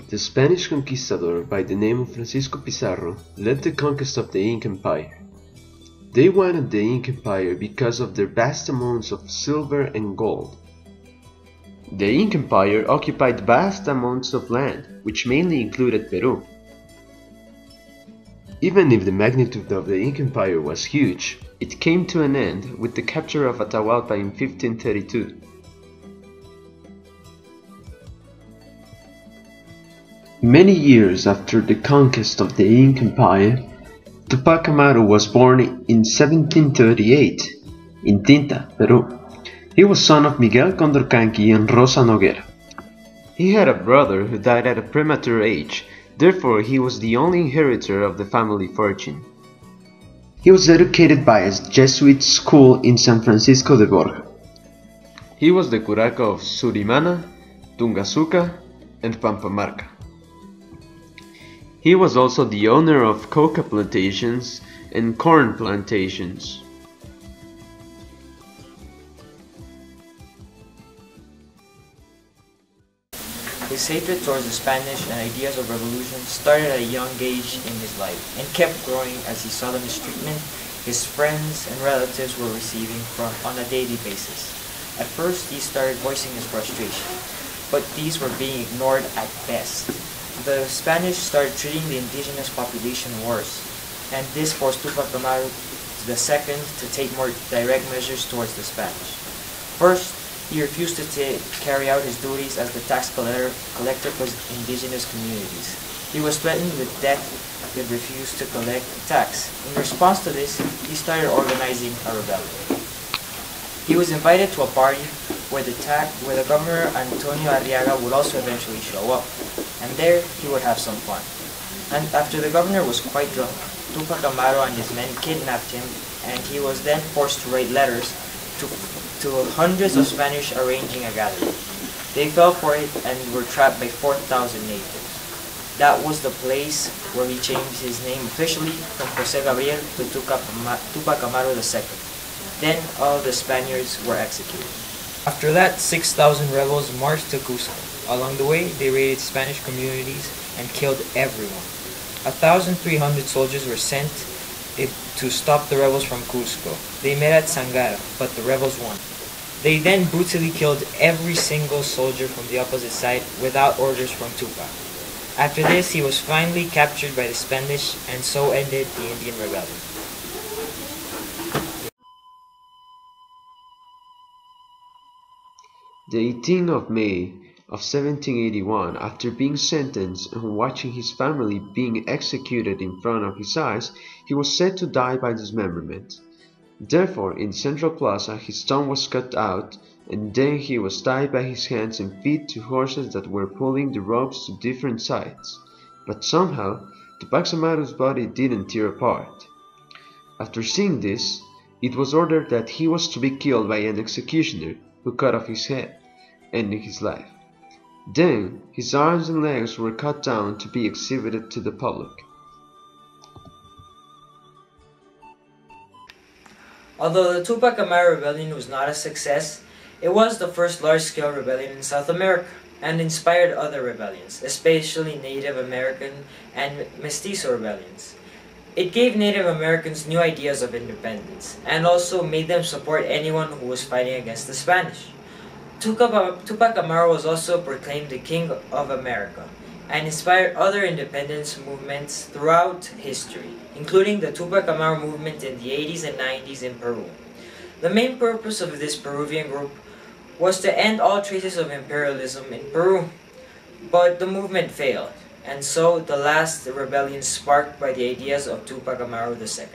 The Spanish conquistador by the name of Francisco Pizarro led the conquest of the Inca Empire. They wanted the Inca Empire because of their vast amounts of silver and gold. The Inca Empire occupied vast amounts of land, which mainly included Peru. Even if the magnitude of the Inca Empire was huge, it came to an end with the capture of Atahualpa in 1532. Many years after the conquest of the Inca Empire, Tupac Amaru was born in 1738 in Tinta, Peru. He was son of Miguel Condorcanqui and Rosa Noguera. He had a brother who died at a premature age, therefore he was the only inheritor of the family fortune. He was educated by a Jesuit school in San Francisco de Borja. He was the curaca of Surimana, Tungasuca, and Pampamarca. He was also the owner of coca plantations and corn plantations. His hatred towards the Spanish and ideas of revolution started at a young age in his life and kept growing as he saw the mistreatment his friends and relatives were receiving on a daily basis. At first, he started voicing his frustration, but these were being ignored at best. The Spanish started treating the indigenous population worse, and this forced Tupac Amaru II to take more direct measures towards the Spanish. First, he refused to carry out his duties as the tax collector for indigenous communities. He was threatened with death if he refused to collect tax. In response to this, he started organizing a rebellion. He was invited to a party where the governor Antonio Arriaga would also eventually show up, and there he would have some fun. And after the governor was quite drunk, Tupac Amaru and his men kidnapped him, and he was then forced to write letters to hundreds of Spanish arranging a gathering. They fell for it and were trapped by 4,000 natives. That was the place where he changed his name officially from Jose Gabriel to Tupac Amaru II. Then all the Spaniards were executed. After that, 6,000 rebels marched to Cusco. Along the way, they raided Spanish communities and killed everyone. 1,300 soldiers were sent to stop the rebels from Cusco. They met at Sangara, but the rebels won. They then brutally killed every single soldier from the opposite side without orders from Tupac. After this, he was finally captured by the Spanish, and so ended the Indian Rebellion. The 18th of May of 1781, after being sentenced and watching his family being executed in front of his eyes, he was said to die by dismemberment. Therefore, in Central Plaza, his tongue was cut out, and then he was tied by his hands and feet to horses that were pulling the ropes to different sides. But somehow, Tupac Amaru's body didn't tear apart. After seeing this, it was ordered that he was to be killed by an executioner who cut off his head, ending his life. Then, his arms and legs were cut down to be exhibited to the public. Although the Tupac Amaru Rebellion was not a success, it was the first large-scale rebellion in South America and inspired other rebellions, especially Native American and Mestizo rebellions. It gave Native Americans new ideas of independence and also made them support anyone who was fighting against the Spanish. Tupac Amaru was also proclaimed the King of America and inspired other independence movements throughout history, including the Tupac Amaru movement in the 80s and 90s in Peru. The main purpose of this Peruvian group was to end all traces of imperialism in Peru, but the movement failed, and so the last rebellion sparked by the ideas of Tupac Amaru II.